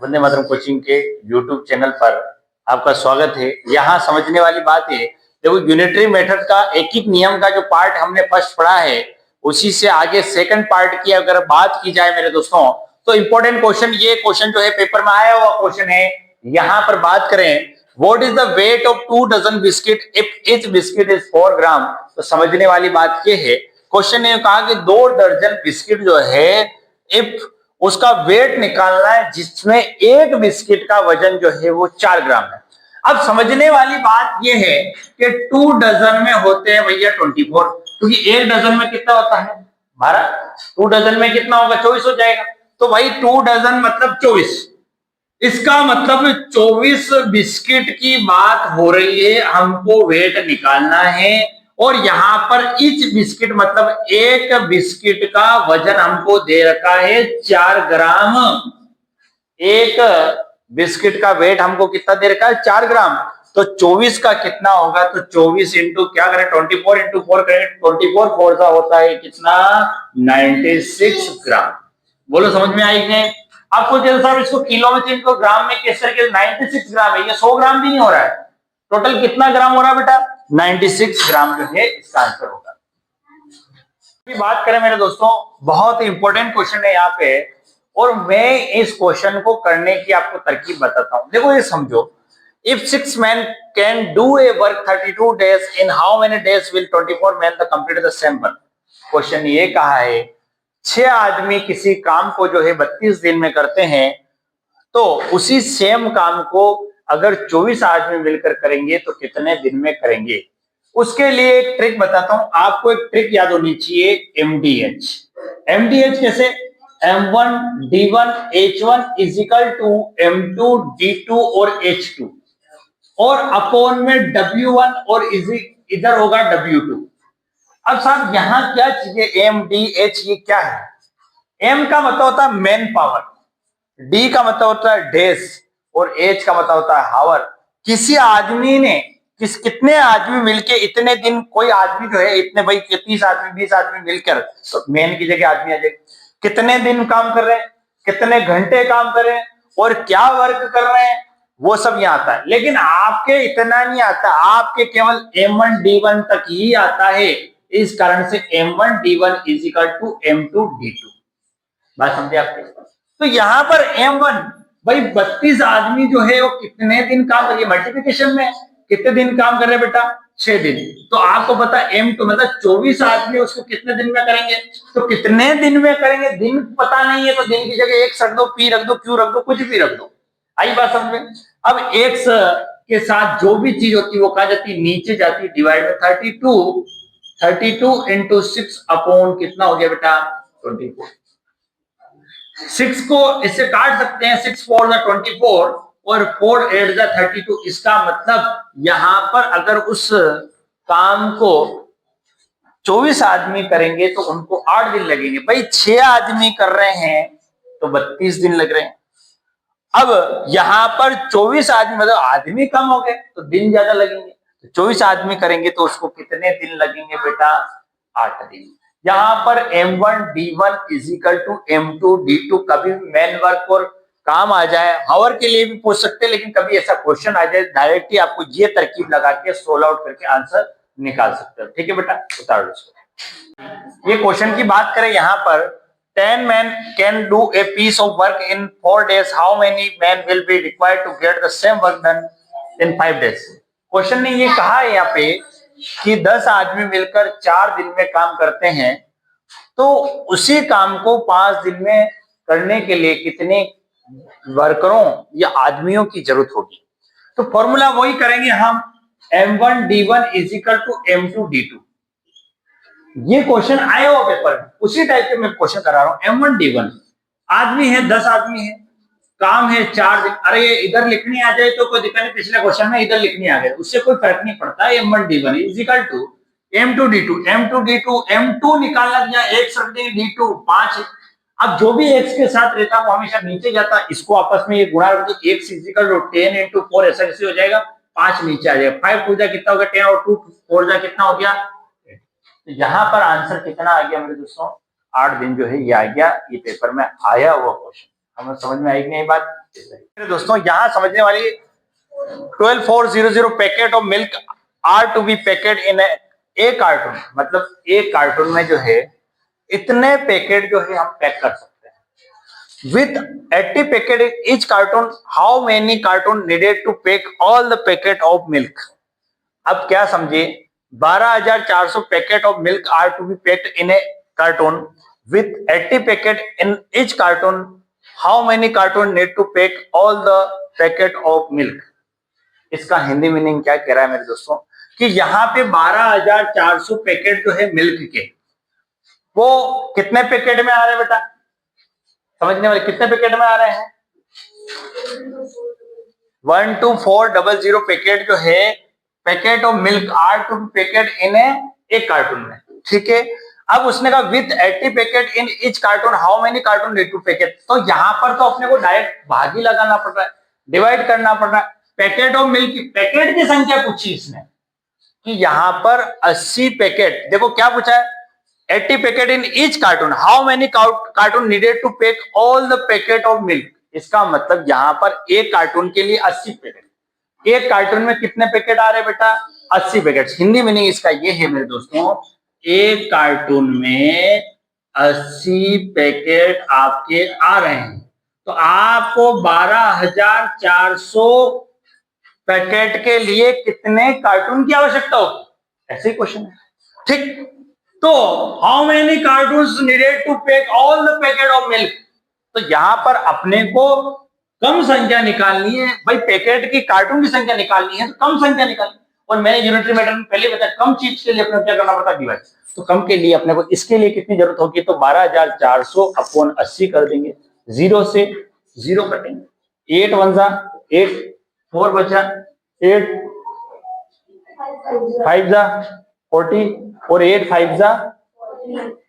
Vande Mataram coaching के YouTube channel पर आपका स्वागत है। यहाँ समझने वाली बात है, देखो यूनिटरी मेथड का एक एक नियम का जो पार्ट हमने फर्स्ट पढ़ा है, उसी से आगे सेकंड पार्ट की अगर बात की जाए मेरे दोस्तों, तो इंपॉर्टेंट क्वेश्चन ये क्वेश्चन जो है पेपर में आया हुआ क्वेश्चन है। यहाँ पर बात करें, what is the weight of 2 dozen biscuit if each biscuit is 4 gram. तो समझने वाली बात ये है, क्वेश्चन ने कहा कि 2 दर्जन बिस्किट जो है, इफ उसका वेट निकालना है जिसमें एक बिस्किट का वजन जो है वो 4 ग्राम है। अब समझने वाली बात यह है कि 2 डजन में होते हैं भैया 24, क्योंकि एक डजन में कितना होता है 12, 2 डजन में कितना होगा 24 हो जाएगा। तो भाई 2 डजन मतलब 24, इसका मतलब 24 बिस्किट की बात हो रही है, हमको वेट निकालना है। और यहां पर ईच बिस्किट मतलब एक बिस्किट का वजन हमको दे रखा है 4 ग्राम। एक बिस्किट का वेट हमको कितना दे रखा है 4 ग्राम। तो 24 का कितना होगा, तो 24 इंटू क्या करें 24 इंटू 4 करें, 24 4 का होता है कितना 96 ग्राम। बोलो समझ में आई नहीं? आपको साहब इसको किलो में, इनको ग्राम में किस तरह के 96 ग्राम है, ये 100 ग्राम भी नहीं हो रहा है। टोटल कितना ग्राम हो रहा है बेटा 96 ग्राम जो है इसका आंसर होगा। बात करें मेरे दोस्तों, बहुत इंपॉर्टेंट क्वेश्चन है यहाँ पे, और मैं इस क्वेश्चन को करने की आपको तरकीब बताता हूं। देखो ये समझो, if 6 men can do a work 32 days, in how many days will 24 men complete the same work? Question ये कहा है 6 आदमी किसी काम को जो है 32 दिन में करते हैं, तो उसी सेम काम को अगर 24 आदमी मिलकर करेंगे तो कितने दिन में करेंगे। उसके लिए एक ट्रिक बताता हूं आपको, एक ट्रिक याद होनी चाहिए, एमडीएच। एमडीएच कैसे, M1 D1 H1 is equal to M2 D2 और H2, और अपॉन में W1 और इधर होगा W2। अब साहब यहां क्या चीजें एम डी एच ये क्या है, एम का मतलब होता है मैन पावर, डी का मतलब होता है डेज, और एच का मतलब होता है हावर। किसी आदमी ने कितने आदमी मिलके इतने दिन, कोई आदमी जो है इतने भाई 30 आदमी 20 आदमी मिलकर, तो मैन की जगह आदमी आ जाए, कितने दिन काम कर रहे हैं, कितने घंटे काम कर रहे हैं, और क्या वर्क कर रहे हैं, वो सब यहाँ आता है। लेकिन आपके इतना नहीं आता, आपके केवल M1 D1 तक ही आता है। इस कारण से M1 D1 is equal to M2 D2। बात समझे आपके? तो यहां पर M1 भाई 32 आदमी जो है वो कितने दिन काम करेंगे, मल्टीप्लिकेशन में कितने दिन काम कर रहे हैं बेटा 6 दिन। तो आपको पता M2 मतलब 24 आदमी उसको कितने दिन में करेंगे, तो कितने दिन में करेंगे दिन पता नहीं है, तो दिन की जगह एक्स रख दो, पी रख दो, क्यू रख दो, कुछ भी रख दो। आई बात समझ में? अब एक्स के साथ जो भी चीज होती है वो कहा जाती है नीचे जाती है, डिवाइड में 32 इंटू 6 अपॉन कितना हो गया बेटा 24। 6 को इससे काट सकते हैं, 6 4 24 और 4 8 32। इसका मतलब यहां पर अगर उस काम को 24 आदमी करेंगे तो उनको 8 दिन लगेंगे। भाई 6 आदमी कर रहे हैं तो 32 दिन लग रहे हैं। अब यहां पर 24 आदमी मतलब आदमी कम हो गए तो दिन ज्यादा लगेंगे, तो 24 आदमी करेंगे तो उसको कितने दिन लगेंगे बेटा 8 दिन। यहां पर M1 D1 is equal to M2 D2, कभी मैन वर्क और काम आ जाए, हावर के लिए भी पूछ सकते हैं, लेकिन कभी ऐसा क्वेश्चन आ जाए डायरेक्टली आपको ये तरकीब लगा के सोल्व आउट करके आंसर निकाल सकते हो। ठीक है बेटा, उतार लो इसको। ये क्वेश्चन की बात करें, यहां पर 10 men can do a piece of work in 4 days. How many men will be required to get the same work done in 5 days? Question ने ये कहा है यहाँ पे कि 10 आदमी मिलकर 4 दिन में काम करते हैं, तो उसी काम को 5 दिन में करने के लिए कितने वर्करों या आदमियों की जरूरत होगी। तो फॉर्मूला वही करेंगे हम, M1 D1 is equal to M2 D2। ये क्वेश्चन आया हुआ पेपर में, उसी टाइप के मैं क्वेश्चन करा रहा हूं। M1 D1 आदमी है 10 आदमी है, काम है 4 दिन। अरे ये इधर लिखनी आ जाए तो कोई दिक्कत नहीं, पिछले क्वेश्चन में इधर लिखनी आ गई, उससे कोई फर्क नहीं पड़ता। M1 D1 is equal to M2 D2, M2 D2, M2 निकालना दिया, x रख देंगे, D2 5। अब जो भी x के साथ रहता वो हमेशा नीचे जाता, इसको आपस में ये गुणा कर दो, x is equal to 10 into 4 ऐसा कैसे हो जाएगा, 5 नीचे आ जाएगा, 5 2 जा कितना हो गया 10 और 2 4 जा कितना हो गया। तो यहां पर आंसर कितना आ गया मेरे दोस्तों 8 दिन जो है ये आ गया। ये पेपर में आया हुआ क्वेश्चन। हमें समझ में आएगी नहीं बात। मेरे दोस्तों यहाँ समझने वाली 12400 packet of milk are to be packet in a carton, मतलब एक कार्टून में जो है इतने पैकेट जो है हम पैक कर सकते हैं। With 80 packet in each carton, how many carton needed to pack all the packet of milk. अब क्या समझिए, 12,400 packet of milk are to be packed in a carton with 80 packet in each cartoon, how many cartoon need to pack all the packet of milk। इसका Hindi meaning क्या कह रहा है मेरे दोस्तों कि यहाँ पे 12,400 पैकेट जो है मिल्क के, वो कितने पैकेट में आ रहे हैं बेटा, समझने वाले कितने पैकेट में आ रहे हैं? 12400 पैकेट जो है packet of milk are two packet in एक कार्टून में, ठीक है। अब उसने कहा with 80 packet in each carton, how many carton need to packet. तो यहां पर तो अपने को डायरेक्ट भाग ही लगाना पड़ रहा है, डिवाइड करना पड़ रहा है। पैकेट ऑफ मिल्क, पैकेट की संख्या पूछी इसने कि यहां पर 80 पैकेट, देखो क्या पूछा है, 80 packet in each carton, how many carton needed to pack all the packet of milk. इसका मतलब यहां पर एक कार्टून के लिए 80 पैकेट, एक कार्टून में कितने पैकेट आ रहे बेटा? 80 पैकेट। हिंदी मीनिंग इसका ये है मेरे दोस्तों, एक कार्टून में 80 पैकेट आपके आ रहे हैं, तो आपको 12,400 पैकेट के लिए कितने कार्टून की आवश्यकता होगी, ऐसे ही क्वेश्चन है, ठीक। तो how many cartons needed to pack all the packet of milk. तो यहां पर अपने को कम संख्या निकालनी है भाई, पैकेट की कार्टून की संख्या निकालनी है तो कम संख्या निकालनी। और मैंने यूनिटरी मेथड में पहले बताया कम चीज के लिए अपने क्या करना पड़ता है, डिवाइड। तो कम के लिए अपने को इसके लिए कितनी जरूरत होगी, तो 12,400 अपॉन 80 कर देंगे, 0 से 0 कटेंगे, 8 1 जा 8, 4 बचा 8, 5 जा 40 और 8 5 जा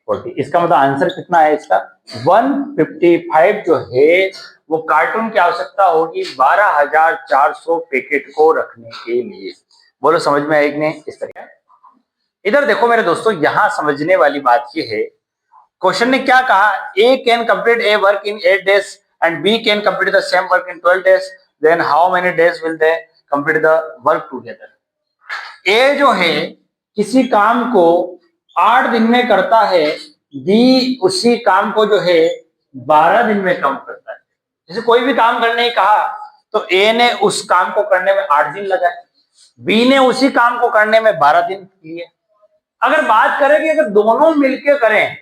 40। इसका मतलब आंसर कितना है इसका, 155 जो है वो कार्टून की आवश्यकता होगी 12,400 पैकेट को रखने के लिए। बोलो समझ में आएगी नहीं? इस तरह इधर देखो मेरे दोस्तों, यहां समझने वाली बात ये है, क्वेश्चन ने क्या कहा, A can complete a work in 8 days and B can complete the same work in 12 days, then how many days will they complete the work together. A जो है किसी काम को 8 दिन में करता है, बी उसी काम को जो है 12 दिन में काम करता है। जैसे कोई भी काम करने ही कहा तो ए ने उस काम को करने में 8 दिन लगाए, बी ने उसी काम को करने में 12 दिन लिए। अगर बात करें कि अगर दोनों मिलके करें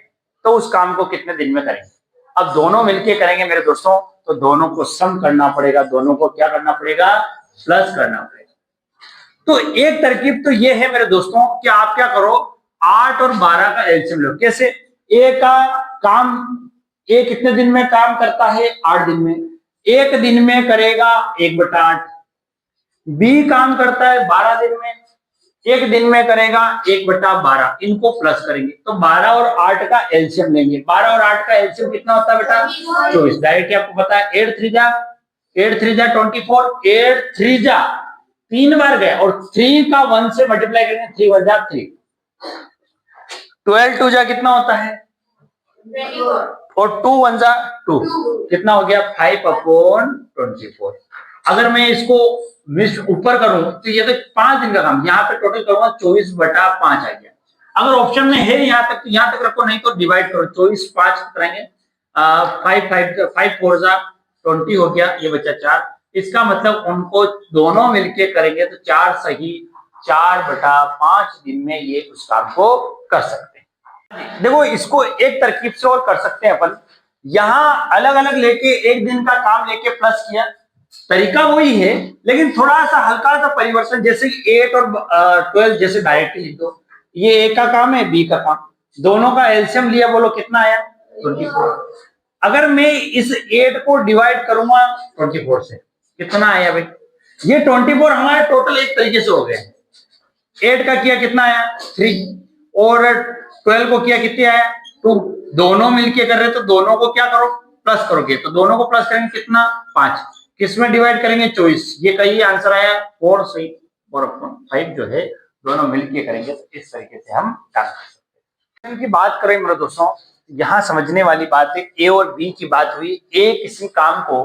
तो उस काम को कितने दिन में करेंगे। अब दोनों मिलके करेंगे मेरे दोस्तों तो दोनों को सम करना पड़ेगा, दोनों को क्या करना पड़ेगा, प्लस करना पड़ेगा। तो एक तरकीब तो ये है मेरे दोस्तों कि आप क्या करो, 8 और 12 का एलसीएम लो। कैसे? ए का काम, ए कितने दिन में काम करता है, 8 दिन में, एक दिन में करेगा 1/8। बी काम करता है 12 दिन में, एक दिन में करेगा 1/12। इनको प्लस करेंगे तो 12 और 8 का एलसीएम लेंगे। 12 और 8 का एलसीएम कितना होता है बेटा, 24। डायरेक्ट आपको पता है 8 3 जा 24, 8 3 जा 3 बार गया और 3 का 1 से मल्टीप्लाई करेंगे, 3 1 जा 3, 12 2 जा कितना होता है और 2 1 जा 2, कितना हो गया 5/24। अगर मैं इसको ऊपर करूं तो ये तो 5 दिन का काम, यहाँ पे टोटल करूंगा 24/5 आ गया। अगर ऑप्शन में है यहाँ तक तो यहाँ तक रखो, नहीं तो डिवाइड करो, 24 5 करेंगे, 5 4 जा 20 हो गया, ये बचा 4। इसका मतलब उनको दोनों मिलके करेंगे तो 4 सही 4/5 दिन में ये उस काम को कर सकते हैं। देखो इसको एक तरकीब से और कर सकते हैं अपन, यहाँ अलग अलग लेके एक दिन का काम लेके प्लस किया, तरीका वही है लेकिन थोड़ा सा हल्का सा परिवर्तन, जैसे 8 और 12 जैसे डायरेक्ट लिख दो, ये ए का काम है बी का काम, दोनों का एलसीएम लिया, बोलो कितना आया 24। अगर मैं इस 8 को डिवाइड करूंगा 24 से, कितना आया भाई, ये 24 हमारे टोटल एक तरीके से हो गए। 8 का किया कितना आया 3 और 12 को किया कितने आया 2, दोनों मिलके कर रहे तो दोनों को क्या करो प्लस करोगे, तो दोनों को प्लस करेंगे कितना 5, किसमें डिवाइड करेंगे 24, ये कहीं आंसर आया 4 सही, और 5 जो है दोनों मिलके करेंगे तो इस तरीके से हम काम कर सकते हैं। की बात करें मेरे दोस्तों, यहां समझने वाली बात है, ए और बी की बात हुई। ए किसी काम को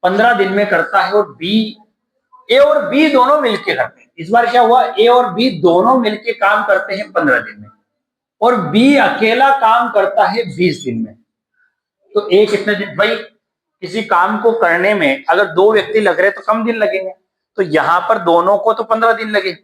15 दिन में करता है और ए और बी दोनों मिलके करते हैं। इस बार क्या हुआ, ए और बी दोनों मिलके काम करते हैं 15 दिन में और बी अकेला काम करता है 20 दिन में। तो ए कितने दिन, भाई किसी काम को करने में अगर दो व्यक्ति लग रहे तो कम दिन लगेंगे, तो यहां पर दोनों को तो 15 दिन लगे,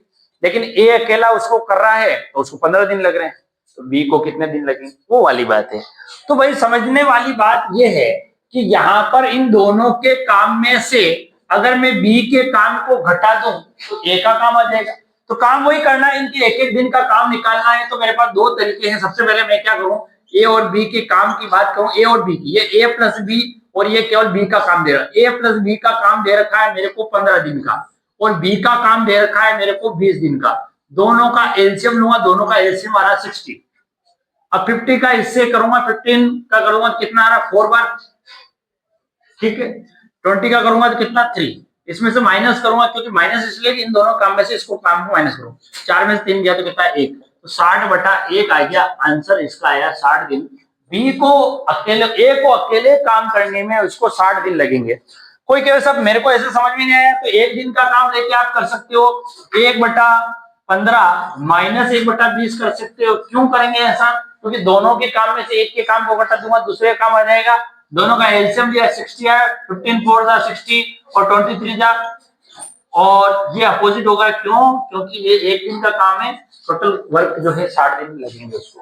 लेकिन ए अकेला उसको कर रहा है तो उसको 15 दिन लग रहे हैं, तो बी को कितने दिन लगेंगे, वो वाली बात है। तो भाई समझने वाली बात यह है कि यहां पर इन दोनों के काम में से अगर मैं बी के काम को घटा दूं तो ए का काम आ जाएगा। तो काम वही करना है, इनके एक एक दिन का काम निकालना है। तो मेरे पास दो तरीके हैं। सबसे पहले मैं क्या करूं, ए और बी के काम की बात करूं, ए और बी की, ये ए प्लस बी और ये केवल बी का काम दे रहा है। ए प्लस बी का काम दे रखा है मेरे को 15 दिन का और बी का काम दे रखा है मेरे को 20 दिन का। दोनों का एलसीएम लूंगा, दोनों का एलसीएम आ रहा 60। अब 50 का इससे करूंगा, 15 का करूंगा, कितना आ रहा 4 बार, ठीक है। 20 का करूंगा तो कितना 3, इसमें से माइनस करूंगा क्योंकि माइनस इसलिए इन दोनों काम में से इसको काम को माइनस करूँ, 4 में से 3 गया तो कितना 1, तो 60/1 आ गया आंसर। इसका आया 60 दिन। बी को अकेले, ए को अकेले काम करने में उसको 60 दिन लगेंगे। कोई कहे सब मेरे को ऐसे समझ में नहीं आया, तो एक दिन का काम लेके आप कर सकते हो, 1/15 माइनस 1/20 कर सकते हो। क्यों करेंगे ऐसा, क्योंकि दोनों के काम में से एक के काम को घटा दूंगा, दूसरे काम आ जाएगा। दोनों का एलसीएम दिया 60 है, 15 4 जा 60 और 23 जा, और ये अपोजिट होगा। क्यों, क्योंकि ये एक दिन का काम है, टोटल वर्क जो है 60 दिन लगेंगे उसको।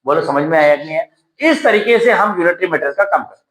बोलो समझ में आया कि नहीं है। इस तरीके से हम यूनिटरी मेथड का काम करते हैं।